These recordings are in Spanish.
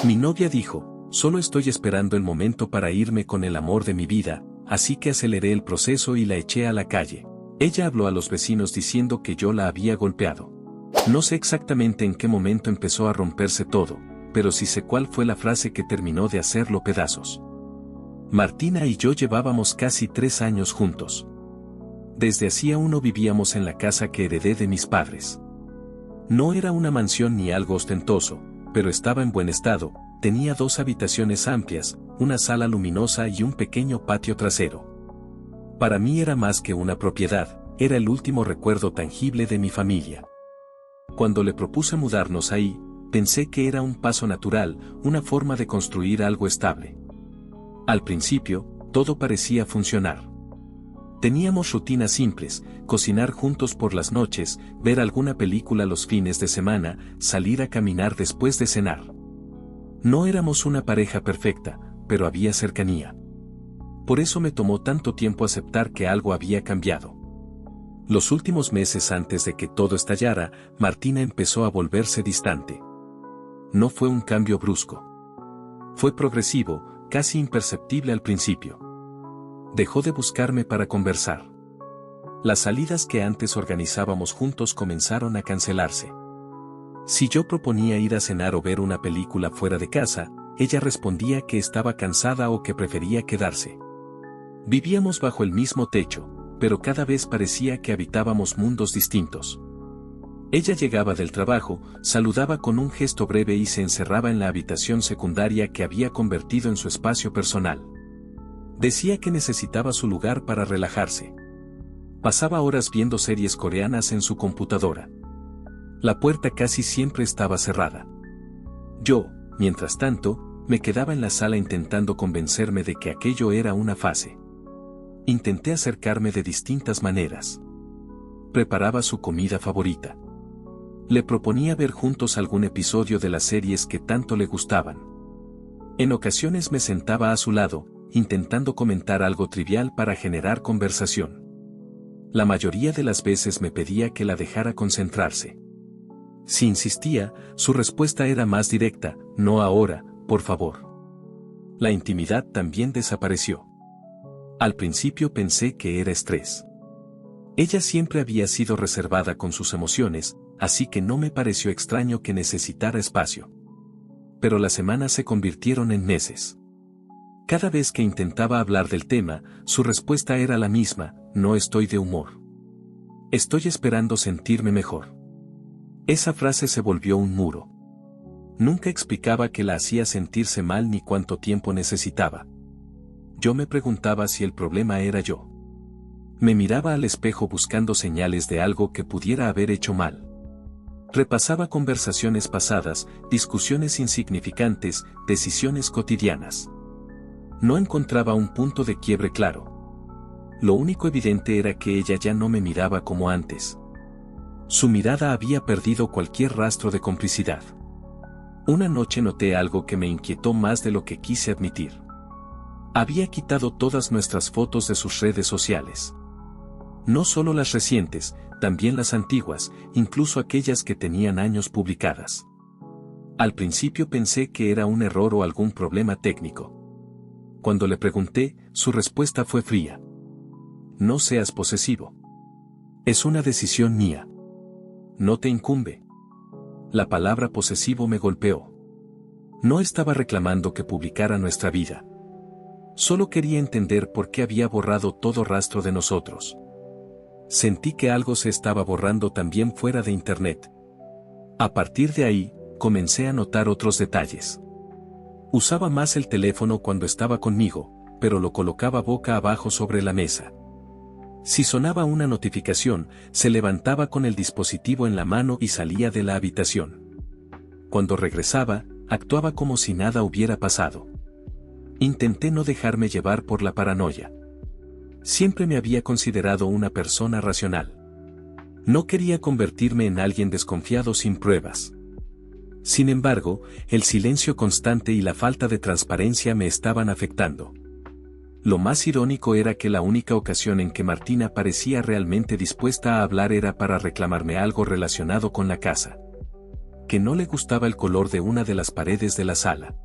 Mi novia dijo, solo estoy esperando el momento para irme con el amor de mi vida, así que aceleré el proceso y la eché a la calle. Ella habló a los vecinos diciendo que yo la había golpeado. No sé exactamente en qué momento empezó a romperse todo, pero sí sé cuál fue la frase que terminó de hacerlo pedazos. Martina y yo llevábamos casi 3 años juntos. Desde hacía uno vivíamos en la casa que heredé de mis padres. No era una mansión ni algo ostentoso, pero estaba en buen estado, tenía 2 habitaciones amplias, una sala luminosa y un pequeño patio trasero. Para mí era más que una propiedad, era el último recuerdo tangible de mi familia. Cuando le propuse mudarnos ahí, pensé que era un paso natural, una forma de construir algo estable. Al principio, todo parecía funcionar. Teníamos rutinas simples, cocinar juntos por las noches, ver alguna película los fines de semana, salir a caminar después de cenar. No éramos una pareja perfecta, pero había cercanía. Por eso me tomó tanto tiempo aceptar que algo había cambiado. Los últimos meses antes de que todo estallara, Martina empezó a volverse distante. No fue un cambio brusco. Fue progresivo, casi imperceptible al principio. Dejó de buscarme para conversar. Las salidas que antes organizábamos juntos comenzaron a cancelarse. Si yo proponía ir a cenar o ver una película fuera de casa, ella respondía que estaba cansada o que prefería quedarse. Vivíamos bajo el mismo techo, pero cada vez parecía que habitábamos mundos distintos. Ella llegaba del trabajo, saludaba con un gesto breve y se encerraba en la habitación secundaria que había convertido en su espacio personal. Decía que necesitaba su lugar para relajarse. Pasaba horas viendo series coreanas en su computadora. La puerta casi siempre estaba cerrada. Yo, mientras tanto, me quedaba en la sala intentando convencerme de que aquello era una fase. Intenté acercarme de distintas maneras. Preparaba su comida favorita. Le proponía ver juntos algún episodio de las series que tanto le gustaban. En ocasiones me sentaba a su lado, intentando comentar algo trivial para generar conversación. La mayoría de las veces me pedía que la dejara concentrarse. Si insistía, su respuesta era más directa, no ahora, por favor. La intimidad también desapareció. Al principio pensé que era estrés. Ella siempre había sido reservada con sus emociones, así que no me pareció extraño que necesitara espacio. Pero las semanas se convirtieron en meses. Cada vez que intentaba hablar del tema, su respuesta era la misma, no estoy de humor. Estoy esperando sentirme mejor. Esa frase se volvió un muro. Nunca explicaba que la hacía sentirse mal ni cuánto tiempo necesitaba. Yo me preguntaba si el problema era yo. Me miraba al espejo buscando señales de algo que pudiera haber hecho mal. Repasaba conversaciones pasadas, discusiones insignificantes, decisiones cotidianas. No encontraba un punto de quiebre claro. Lo único evidente era que ella ya no me miraba como antes. Su mirada había perdido cualquier rastro de complicidad. Una noche noté algo que me inquietó más de lo que quise admitir. Había quitado todas nuestras fotos de sus redes sociales. No solo las recientes, también las antiguas, incluso aquellas que tenían años publicadas. Al principio pensé que era un error o algún problema técnico. Cuando le pregunté, su respuesta fue fría. No seas posesivo. Es una decisión mía. No te incumbe. La palabra posesivo me golpeó. No estaba reclamando que publicara nuestra vida. Solo quería entender por qué había borrado todo rastro de nosotros. Sentí que algo se estaba borrando también fuera de Internet. A partir de ahí, comencé a notar otros detalles. Usaba más el teléfono cuando estaba conmigo, pero lo colocaba boca abajo sobre la mesa. Si sonaba una notificación, se levantaba con el dispositivo en la mano y salía de la habitación. Cuando regresaba, actuaba como si nada hubiera pasado. Intenté no dejarme llevar por la paranoia. Siempre me había considerado una persona racional. No quería convertirme en alguien desconfiado sin pruebas. Sin embargo, el silencio constante y la falta de transparencia me estaban afectando. Lo más irónico era que la única ocasión en que Martina parecía realmente dispuesta a hablar era para reclamarme algo relacionado con la casa. que no le gustaba el color de una de las paredes de la sala,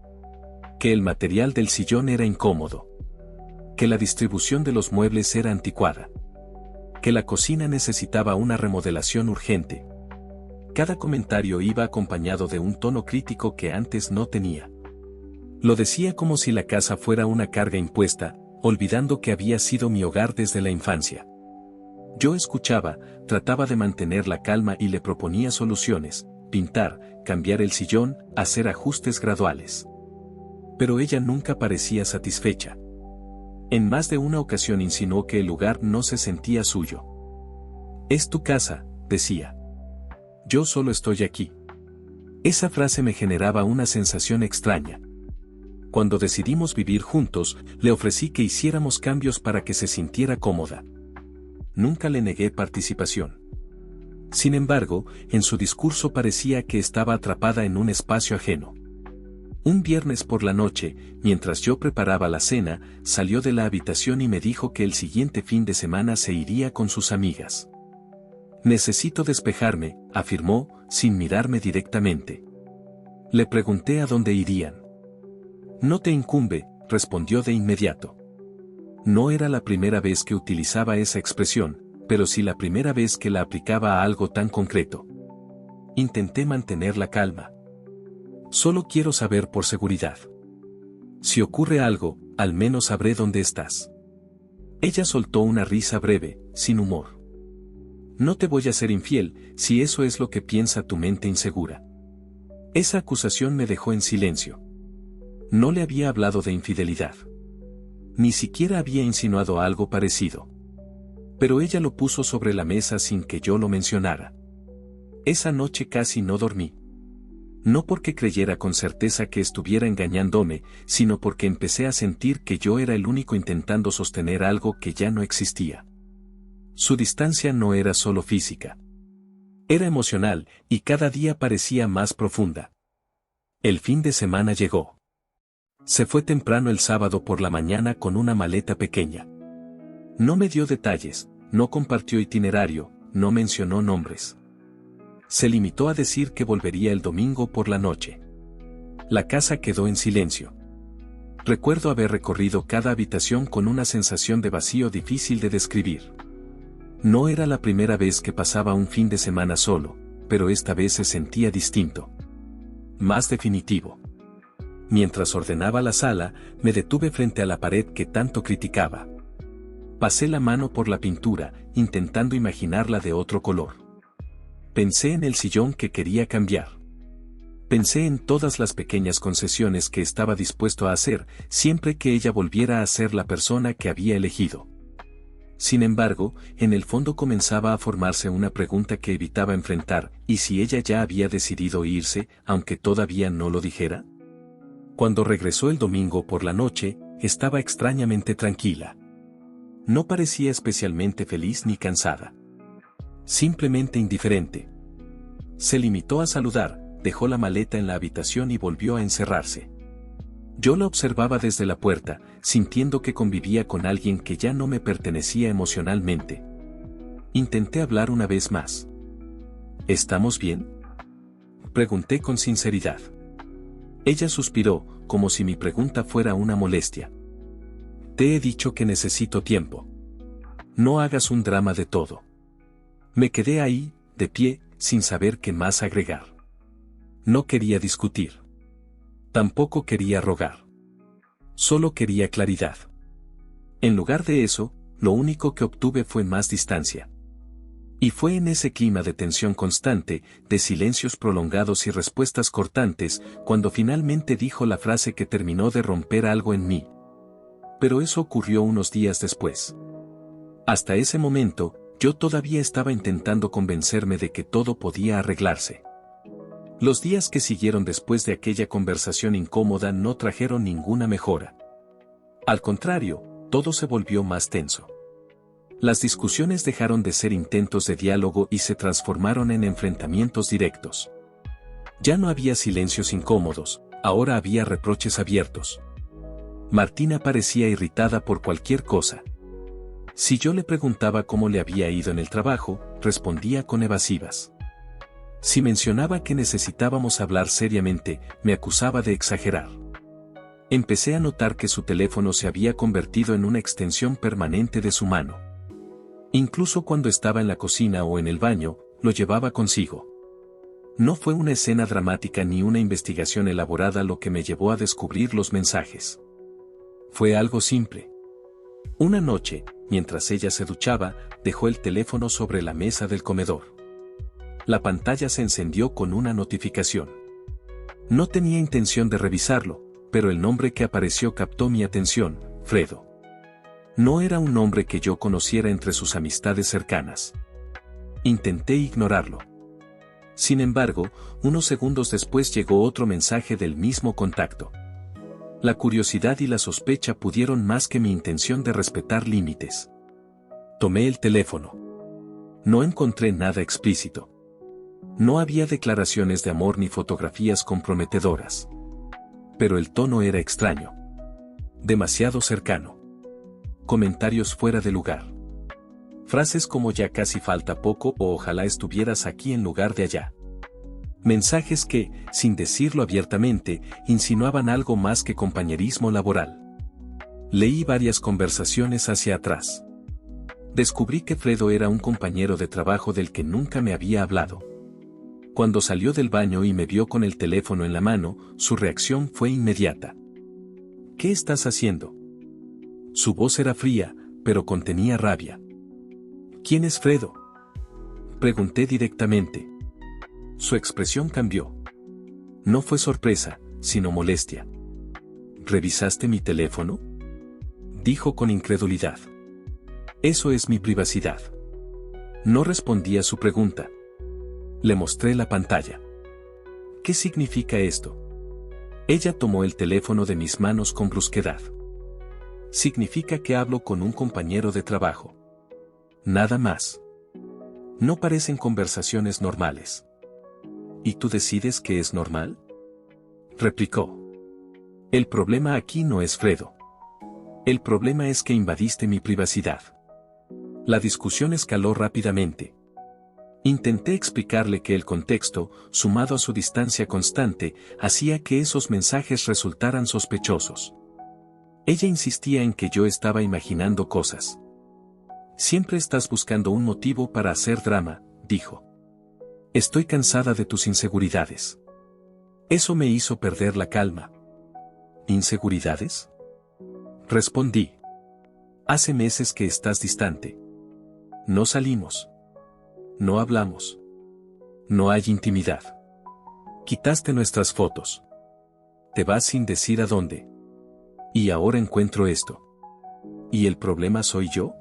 que el material del sillón era incómodo, que la distribución de los muebles era anticuada, que la cocina necesitaba una remodelación urgente. Cada comentario iba acompañado de un tono crítico que antes no tenía. Lo decía como si la casa fuera una carga impuesta, olvidando que había sido mi hogar desde la infancia. Yo escuchaba, trataba de mantener la calma y le proponía soluciones: pintar, cambiar el sillón, hacer ajustes graduales. Pero ella nunca parecía satisfecha. En más de una ocasión insinuó que el lugar no se sentía suyo. «Es tu casa», decía. «Yo solo estoy aquí». Esa frase me generaba una sensación extraña. Cuando decidimos vivir juntos, le ofrecí que hiciéramos cambios para que se sintiera cómoda. Nunca le negué participación. Sin embargo, en su discurso parecía que estaba atrapada en un espacio ajeno. Un viernes por la noche, mientras yo preparaba la cena, salió de la habitación y me dijo que el siguiente fin de semana se iría con sus amigas. «Necesito despejarme», afirmó, sin mirarme directamente. Le pregunté a dónde irían. «No te incumbe», respondió de inmediato. No era la primera vez que utilizaba esa expresión, pero sí la primera vez que la aplicaba a algo tan concreto. Intenté mantener la calma. «Solo quiero saber por seguridad. Si ocurre algo, al menos sabré dónde estás». Ella soltó una risa breve, sin humor. «No te voy a ser infiel, si eso es lo que piensa tu mente insegura». Esa acusación me dejó en silencio. No le había hablado de infidelidad. Ni siquiera había insinuado algo parecido. Pero ella lo puso sobre la mesa sin que yo lo mencionara. Esa noche casi no dormí. No porque creyera con certeza que estuviera engañándome, sino porque empecé a sentir que yo era el único intentando sostener algo que ya no existía. Su distancia no era solo física. Era emocional, y cada día parecía más profunda. El fin de semana llegó. Se fue temprano el sábado por la mañana con una maleta pequeña. No me dio detalles, no compartió itinerario, no mencionó nombres. Se limitó a decir que volvería el domingo por la noche. La casa quedó en silencio. Recuerdo haber recorrido cada habitación con una sensación de vacío difícil de describir. No era la primera vez que pasaba un fin de semana solo, pero esta vez se sentía distinto. Más definitivo. Mientras ordenaba la sala, me detuve frente a la pared que tanto criticaba. Pasé la mano por la pintura, intentando imaginarla de otro color. Pensé en el sillón que quería cambiar. Pensé en todas las pequeñas concesiones que estaba dispuesto a hacer, siempre que ella volviera a ser la persona que había elegido. Sin embargo, en el fondo comenzaba a formarse una pregunta que evitaba enfrentar: ¿y si ella ya había decidido irse, aunque todavía no lo dijera? Cuando regresó el domingo por la noche, estaba extrañamente tranquila. No parecía especialmente feliz ni cansada. Simplemente indiferente. Se limitó a saludar, dejó la maleta en la habitación y volvió a encerrarse. Yo la observaba desde la puerta, sintiendo que convivía con alguien que ya no me pertenecía emocionalmente. Intenté hablar una vez más. ¿Estamos bien?, pregunté con sinceridad. Ella suspiró, como si mi pregunta fuera una molestia. «Te he dicho que necesito tiempo. No hagas un drama de todo». Me quedé ahí, de pie, sin saber qué más agregar. No quería discutir. Tampoco quería rogar. Solo quería claridad. En lugar de eso, lo único que obtuve fue más distancia. Y fue en ese clima de tensión constante, de silencios prolongados y respuestas cortantes, cuando finalmente dijo la frase que terminó de romper algo en mí. Pero eso ocurrió unos días después. Hasta ese momento, yo todavía estaba intentando convencerme de que todo podía arreglarse. Los días que siguieron después de aquella conversación incómoda no trajeron ninguna mejora. Al contrario, todo se volvió más tenso. Las discusiones dejaron de ser intentos de diálogo y se transformaron en enfrentamientos directos. Ya no había silencios incómodos, ahora había reproches abiertos. Martina parecía irritada por cualquier cosa. Si yo le preguntaba cómo le había ido en el trabajo, respondía con evasivas. Si mencionaba que necesitábamos hablar seriamente, me acusaba de exagerar. Empecé a notar que su teléfono se había convertido en una extensión permanente de su mano. Incluso cuando estaba en la cocina o en el baño, lo llevaba consigo. No fue una escena dramática ni una investigación elaborada lo que me llevó a descubrir los mensajes. Fue algo simple. Una noche, mientras ella se duchaba, dejó el teléfono sobre la mesa del comedor. La pantalla se encendió con una notificación. No tenía intención de revisarlo, pero el nombre que apareció captó mi atención: Fredo. No era un nombre que yo conociera entre sus amistades cercanas. Intenté ignorarlo. Sin embargo, unos segundos después llegó otro mensaje del mismo contacto. La curiosidad y la sospecha pudieron más que mi intención de respetar límites. Tomé el teléfono. No encontré nada explícito. No había declaraciones de amor ni fotografías comprometedoras. Pero el tono era extraño. Demasiado cercano. Comentarios fuera de lugar. Frases como "ya casi falta poco" o "ojalá estuvieras aquí en lugar de allá". Mensajes que, sin decirlo abiertamente, insinuaban algo más que compañerismo laboral. Leí varias conversaciones hacia atrás. Descubrí que Fredo era un compañero de trabajo del que nunca me había hablado. Cuando salió del baño y me vio con el teléfono en la mano, su reacción fue inmediata. ¿Qué estás haciendo? Su voz era fría, pero contenía rabia. ¿Quién es Fredo? Pregunté directamente. Su expresión cambió. No fue sorpresa, sino molestia. ¿Revisaste mi teléfono?, dijo con incredulidad. Eso es mi privacidad. No respondí a su pregunta. Le mostré la pantalla. ¿Qué significa esto? Ella tomó el teléfono de mis manos con brusquedad. Significa que hablo con un compañero de trabajo. Nada más. No parecen conversaciones normales. ¿Y tú decides que es normal?, replicó. El problema aquí no es Fredo. El problema es que invadiste mi privacidad. La discusión escaló rápidamente. Intenté explicarle que el contexto, sumado a su distancia constante, hacía que esos mensajes resultaran sospechosos. Ella insistía en que yo estaba imaginando cosas. Siempre estás buscando un motivo para hacer drama, dijo. Estoy cansada de tus inseguridades. Eso me hizo perder la calma. ¿Inseguridades?, respondí. Hace meses que estás distante. No salimos. No hablamos. No hay intimidad. Quitaste nuestras fotos. Te vas sin decir a dónde. Y ahora encuentro esto. ¿Y el problema soy yo?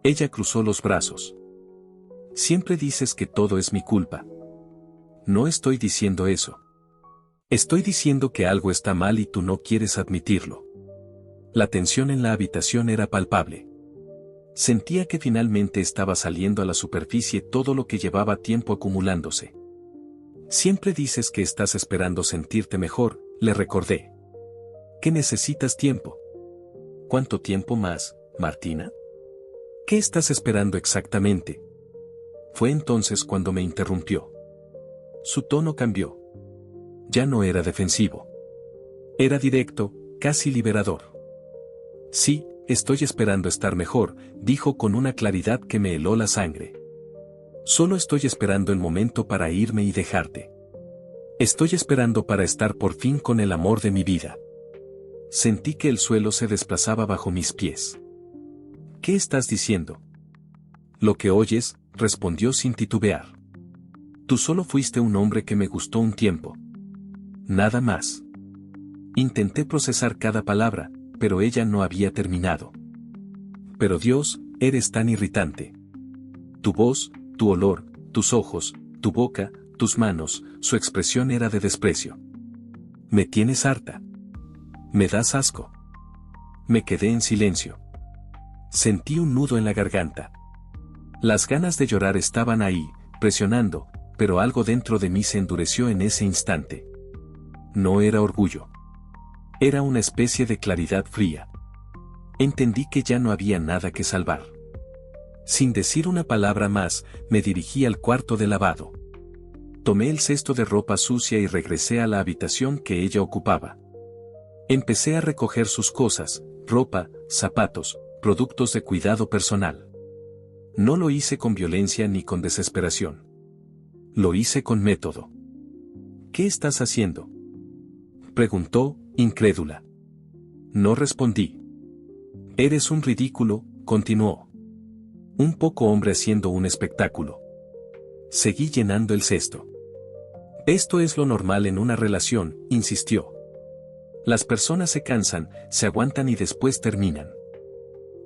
Ella cruzó los brazos. Siempre dices que todo es mi culpa. No estoy diciendo eso. Estoy diciendo que algo está mal y tú no quieres admitirlo. La tensión en la habitación era palpable. Sentía que finalmente estaba saliendo a la superficie todo lo que llevaba tiempo acumulándose. Siempre dices que estás esperando sentirte mejor, le recordé. ¿Qué necesitas tiempo? ¿Cuánto tiempo más, Martina? ¿Qué estás esperando exactamente? Fue entonces cuando me interrumpió. Su tono cambió. Ya no era defensivo. Era directo, casi liberador. Sí, estoy esperando estar mejor, dijo con una claridad que me heló la sangre. Solo estoy esperando el momento para irme y dejarte. Estoy esperando para estar por fin con el amor de mi vida. Sentí que el suelo se desplazaba bajo mis pies. ¿Qué estás diciendo? Lo que oyes, respondió sin titubear. Tú solo fuiste un hombre que me gustó un tiempo. Nada más. Intenté procesar cada palabra, pero ella no había terminado. Pero Dios, eres tan irritante. Tu voz, tu olor, tus ojos, tu boca, tus manos, su expresión era de desprecio. Me tienes harta. Me das asco. Me quedé en silencio. Sentí un nudo en la garganta. Las ganas de llorar estaban ahí, presionando, pero algo dentro de mí se endureció en ese instante. No era orgullo. Era una especie de claridad fría. Entendí que ya no había nada que salvar. Sin decir una palabra más, me dirigí al cuarto de lavado. Tomé el cesto de ropa sucia y regresé a la habitación que ella ocupaba. Empecé a recoger sus cosas, ropa, zapatos, productos de cuidado personal. No lo hice con violencia ni con desesperación. Lo hice con método. ¿Qué estás haciendo?, preguntó, incrédula. No respondí. Eres un ridículo, continuó. Un poco hombre haciendo un espectáculo. Seguí llenando el cesto. Esto es lo normal en una relación, insistió. Las personas se cansan, se aguantan y después terminan.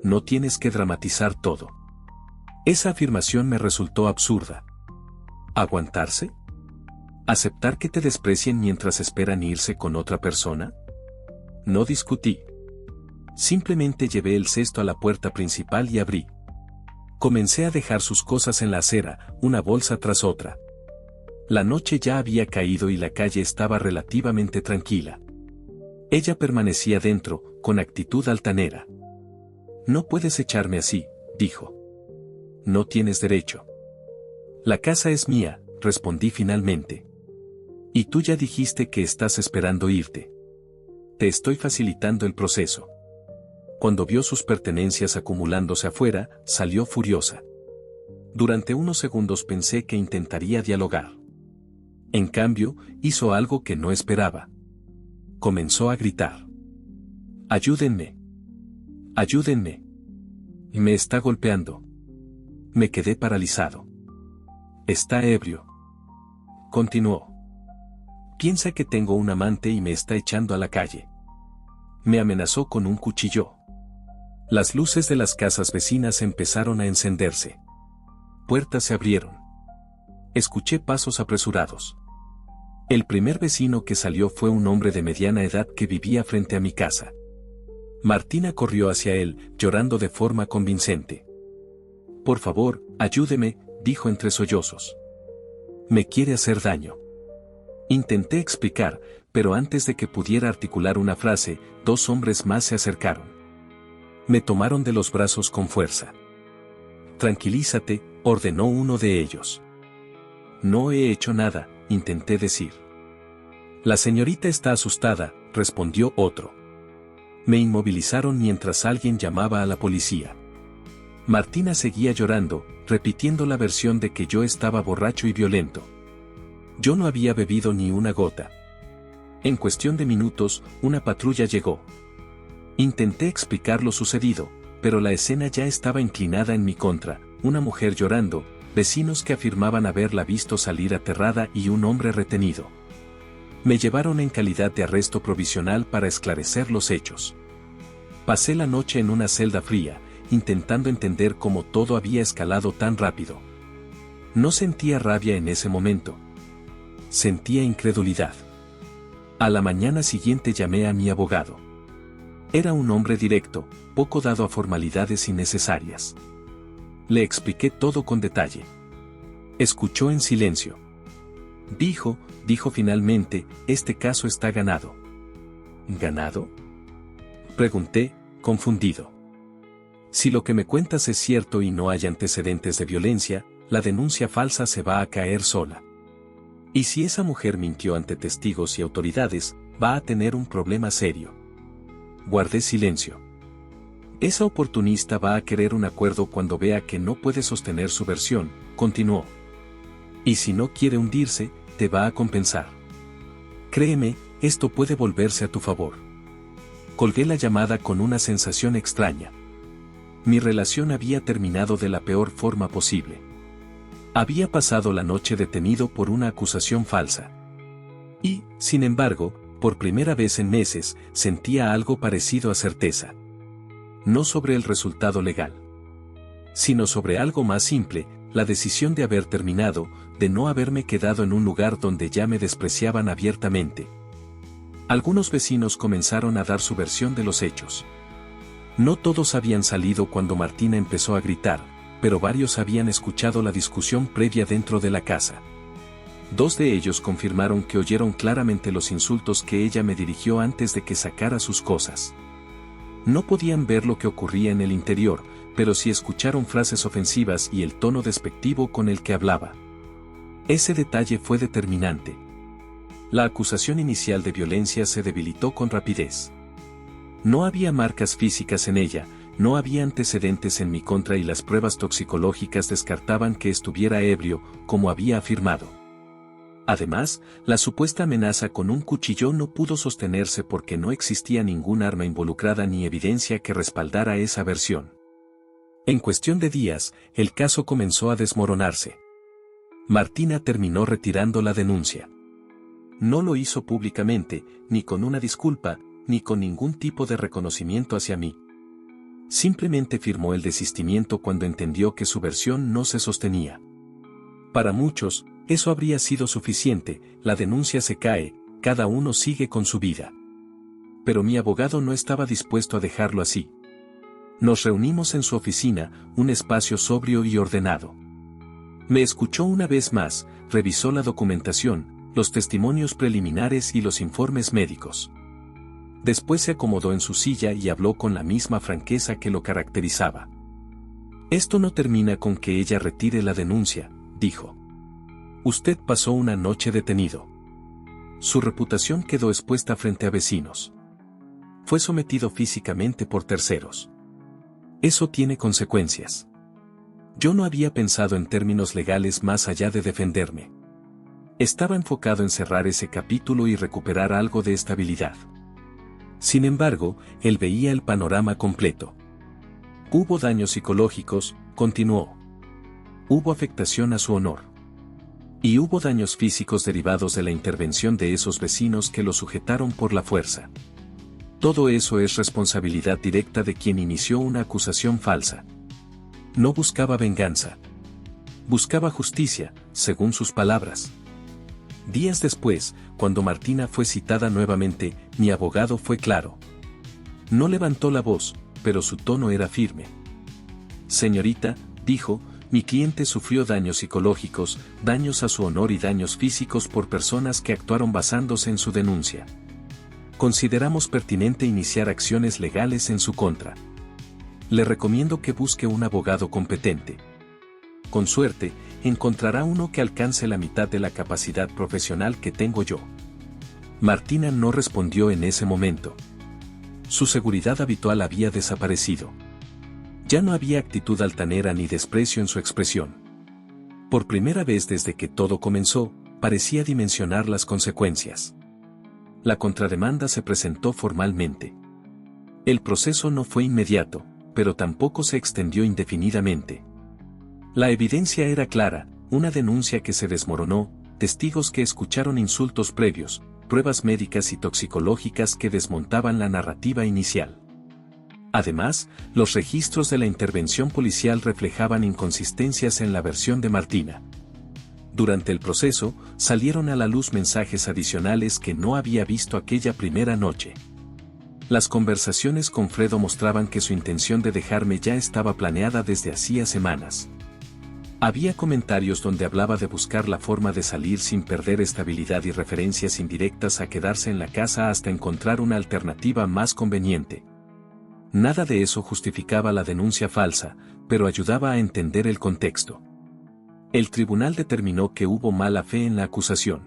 No tienes que dramatizar todo. Esa afirmación me resultó absurda. ¿Aguantarse? ¿Aceptar que te desprecien mientras esperan irse con otra persona? No discutí. Simplemente llevé el cesto a la puerta principal y abrí. Comencé a dejar sus cosas en la acera, una bolsa tras otra. La noche ya había caído y la calle estaba relativamente tranquila. Ella permanecía dentro, con actitud altanera. No puedes echarme así, dijo. No tienes derecho. La casa es mía, respondí finalmente. Y tú ya dijiste que estás esperando irte. Te estoy facilitando el proceso. Cuando vio sus pertenencias acumulándose afuera, salió furiosa. Durante unos segundos pensé que intentaría dialogar. En cambio, hizo algo que no esperaba. Comenzó a gritar. ¡Ayúdenme! ¡Ayúdenme! Me está golpeando. Me quedé paralizado. Está ebrio. Continuó. Piensa que tengo un amante y me está echando a la calle. Me amenazó con un cuchillo. Las luces de las casas vecinas empezaron a encenderse. Puertas se abrieron. Escuché pasos apresurados. El primer vecino que salió fue un hombre de mediana edad que vivía frente a mi casa. Martina corrió hacia él, llorando de forma convincente. Por favor, ayúdeme, dijo entre sollozos. Me quiere hacer daño. Intenté explicar, pero antes de que pudiera articular una frase, dos hombres más se acercaron. Me tomaron de los brazos con fuerza. Tranquilízate, ordenó uno de ellos. No he hecho nada, intenté decir. La señorita está asustada, respondió otro. Me inmovilizaron mientras alguien llamaba a la policía. Martina seguía llorando, repitiendo la versión de que yo estaba borracho y violento. Yo no había bebido ni una gota. En cuestión de minutos, una patrulla llegó. Intenté explicar lo sucedido, pero la escena ya estaba inclinada en mi contra, una mujer llorando, vecinos que afirmaban haberla visto salir aterrada y un hombre retenido. Me llevaron en calidad de arresto provisional para esclarecer los hechos. Pasé la noche en una celda fría, intentando entender cómo todo había escalado tan rápido. No sentía rabia en ese momento. Sentía incredulidad. A la mañana siguiente llamé a mi abogado. Era un hombre directo, poco dado a formalidades innecesarias. Le expliqué todo con detalle. Escuchó en silencio. Dijo finalmente, este caso está ganado. ¿Ganado?, pregunté, confundido. Si lo que me cuentas es cierto y no hay antecedentes de violencia, la denuncia falsa se va a caer sola. Y si esa mujer mintió ante testigos y autoridades, va a tener un problema serio. Guardé silencio. Esa oportunista va a querer un acuerdo cuando vea que no puede sostener su versión, continuó. Y si no quiere hundirse, te va a compensar. Créeme, esto puede volverse a tu favor. Colgué la llamada con una sensación extraña. Mi relación había terminado de la peor forma posible. Había pasado la noche detenido por una acusación falsa. Y, sin embargo, por primera vez en meses, sentía algo parecido a certeza. No sobre el resultado legal, sino sobre algo más simple, la decisión de haber terminado, de no haberme quedado en un lugar donde ya me despreciaban abiertamente. Algunos vecinos comenzaron a dar su versión de los hechos. No todos habían salido cuando Martina empezó a gritar, pero varios habían escuchado la discusión previa dentro de la casa. Dos de ellos confirmaron que oyeron claramente los insultos que ella me dirigió antes de que sacara sus cosas. No podían ver lo que ocurría en el interior, pero sí escucharon frases ofensivas y el tono despectivo con el que hablaba. Ese detalle fue determinante. La acusación inicial de violencia se debilitó con rapidez. No había marcas físicas en ella, no había antecedentes en mi contra y las pruebas toxicológicas descartaban que estuviera ebrio, como había afirmado. Además, la supuesta amenaza con un cuchillo no pudo sostenerse porque no existía ningún arma involucrada ni evidencia que respaldara esa versión. En cuestión de días, el caso comenzó a desmoronarse. Martina terminó retirando la denuncia. No lo hizo públicamente, ni con una disculpa, ni con ningún tipo de reconocimiento hacia mí. Simplemente firmó el desistimiento cuando entendió que su versión no se sostenía. Para muchos, eso habría sido suficiente, la denuncia se cae, cada uno sigue con su vida. Pero mi abogado no estaba dispuesto a dejarlo así. Nos reunimos en su oficina, un espacio sobrio y ordenado. Me escuchó una vez más, revisó la documentación, los testimonios preliminares y los informes médicos. Después se acomodó en su silla y habló con la misma franqueza que lo caracterizaba. Esto no termina con que ella retire la denuncia, dijo. Usted pasó una noche detenido. Su reputación quedó expuesta frente a vecinos. Fue sometido físicamente por terceros. Eso tiene consecuencias. Yo no había pensado en términos legales más allá de defenderme. Estaba enfocado en cerrar ese capítulo y recuperar algo de estabilidad. Sin embargo, él veía el panorama completo. Hubo daños psicológicos, continuó. Hubo afectación a su honor. Y hubo daños físicos derivados de la intervención de esos vecinos que lo sujetaron por la fuerza. Todo eso es responsabilidad directa de quien inició una acusación falsa. No buscaba venganza. Buscaba justicia, según sus palabras. Días después, cuando Martina fue citada nuevamente, mi abogado fue claro. No levantó la voz, pero su tono era firme. Señorita, dijo, mi cliente sufrió daños psicológicos, daños a su honor y daños físicos por personas que actuaron basándose en su denuncia. Consideramos pertinente iniciar acciones legales en su contra. Le recomiendo que busque un abogado competente. Con suerte, encontrará uno que alcance la mitad de la capacidad profesional que tengo yo. Martina no respondió en ese momento. Su seguridad habitual había desaparecido. Ya no había actitud altanera ni desprecio en su expresión. Por primera vez desde que todo comenzó, parecía dimensionar las consecuencias. La contrademanda se presentó formalmente. El proceso no fue inmediato, pero tampoco se extendió indefinidamente. La evidencia era clara, una denuncia que se desmoronó, testigos que escucharon insultos previos, pruebas médicas y toxicológicas que desmontaban la narrativa inicial. Además, los registros de la intervención policial reflejaban inconsistencias en la versión de Martina. Durante el proceso, salieron a la luz mensajes adicionales que no había visto aquella primera noche. Las conversaciones con Fredo mostraban que su intención de dejarme ya estaba planeada desde hacía semanas. Había comentarios donde hablaba de buscar la forma de salir sin perder estabilidad y referencias indirectas a quedarse en la casa hasta encontrar una alternativa más conveniente. Nada de eso justificaba la denuncia falsa, pero ayudaba a entender el contexto. El tribunal determinó que hubo mala fe en la acusación.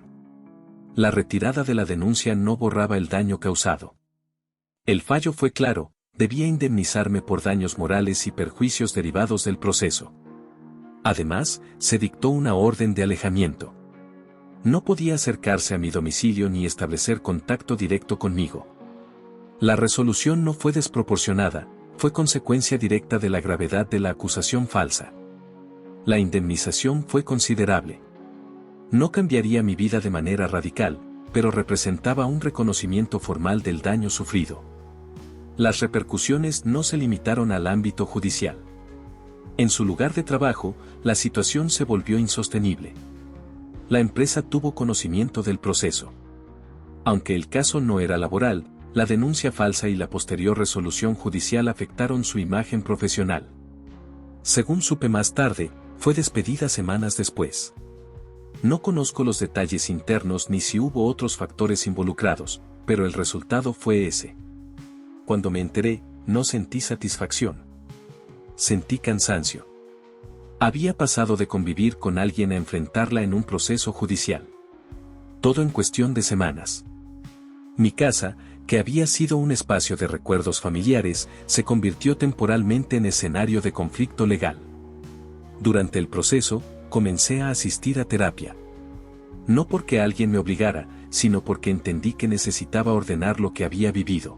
La retirada de la denuncia no borraba el daño causado. El fallo fue claro, debía indemnizarme por daños morales y perjuicios derivados del proceso. Además, se dictó una orden de alejamiento. No podía acercarse a mi domicilio ni establecer contacto directo conmigo. La resolución no fue desproporcionada, fue consecuencia directa de la gravedad de la acusación falsa. La indemnización fue considerable. No cambiaría mi vida de manera radical, pero representaba un reconocimiento formal del daño sufrido. Las repercusiones no se limitaron al ámbito judicial. En su lugar de trabajo, la situación se volvió insostenible. La empresa tuvo conocimiento del proceso. Aunque el caso no era laboral, la denuncia falsa y la posterior resolución judicial afectaron su imagen profesional. Según supe más tarde, fue despedida semanas después. No conozco los detalles internos ni si hubo otros factores involucrados, pero el resultado fue ese. Cuando me enteré, no sentí satisfacción. Sentí cansancio. Había pasado de convivir con alguien a enfrentarla en un proceso judicial. Todo en cuestión de semanas. Mi casa, que había sido un espacio de recuerdos familiares, se convirtió temporalmente en escenario de conflicto legal. Durante el proceso, comencé a asistir a terapia. No porque alguien me obligara, sino porque entendí que necesitaba ordenar lo que había vivido.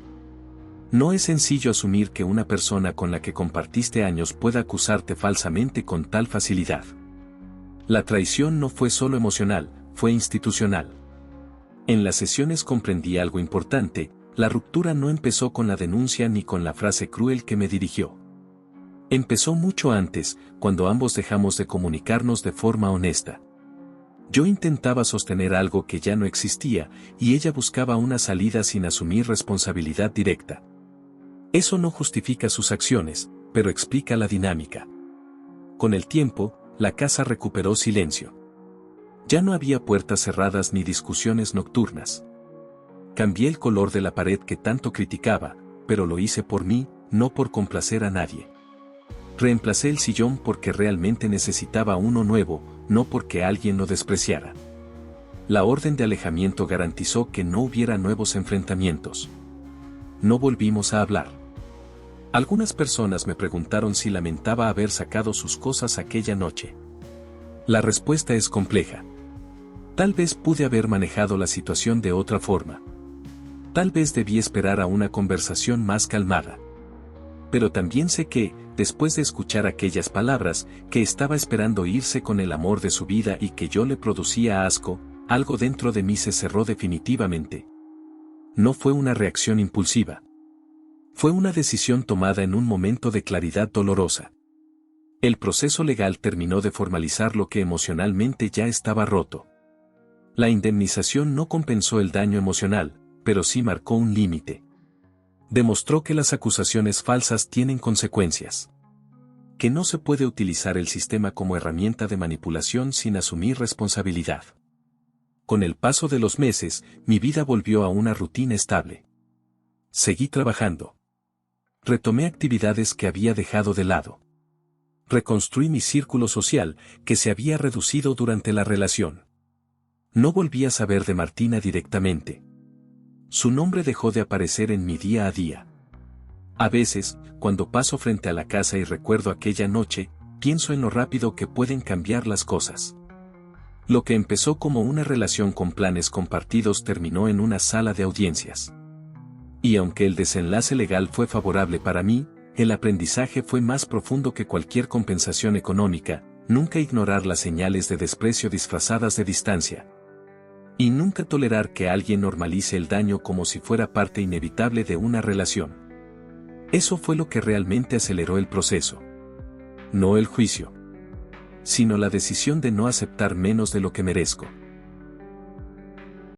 No es sencillo asumir que una persona con la que compartiste años pueda acusarte falsamente con tal facilidad. La traición no fue solo emocional, fue institucional. En las sesiones comprendí algo importante: la ruptura no empezó con la denuncia ni con la frase cruel que me dirigió. Empezó mucho antes, cuando ambos dejamos de comunicarnos de forma honesta. Yo intentaba sostener algo que ya no existía, y ella buscaba una salida sin asumir responsabilidad directa. Eso no justifica sus acciones, pero explica la dinámica. Con el tiempo, la casa recuperó silencio. Ya no había puertas cerradas ni discusiones nocturnas. Cambié el color de la pared que tanto criticaba, pero lo hice por mí, no por complacer a nadie. Reemplacé el sillón porque realmente necesitaba uno nuevo, no porque alguien lo despreciara. La orden de alejamiento garantizó que no hubiera nuevos enfrentamientos. No volvimos a hablar. Algunas personas me preguntaron si lamentaba haber sacado sus cosas aquella noche. La respuesta es compleja. Tal vez pude haber manejado la situación de otra forma. Tal vez debí esperar a una conversación más calmada. Pero también sé que, después de escuchar aquellas palabras, que estaba esperando irse con el amor de su vida y que yo le producía asco, algo dentro de mí se cerró definitivamente. No fue una reacción impulsiva. Fue una decisión tomada en un momento de claridad dolorosa. El proceso legal terminó de formalizar lo que emocionalmente ya estaba roto. La indemnización no compensó el daño emocional, pero sí marcó un límite. Demostró que las acusaciones falsas tienen consecuencias. Que no se puede utilizar el sistema como herramienta de manipulación sin asumir responsabilidad. Con el paso de los meses, mi vida volvió a una rutina estable. Seguí trabajando. Retomé actividades que había dejado de lado. Reconstruí mi círculo social, que se había reducido durante la relación. No volví a saber de Martina directamente. Su nombre dejó de aparecer en mi día a día. A veces, cuando paso frente a la casa y recuerdo aquella noche, pienso en lo rápido que pueden cambiar las cosas. Lo que empezó como una relación con planes compartidos terminó en una sala de audiencias. Y aunque el desenlace legal fue favorable para mí, el aprendizaje fue más profundo que cualquier compensación económica: nunca ignorar las señales de desprecio disfrazadas de distancia. Y nunca tolerar que alguien normalice el daño como si fuera parte inevitable de una relación. Eso fue lo que realmente aceleró el proceso. No el juicio, sino la decisión de no aceptar menos de lo que merezco.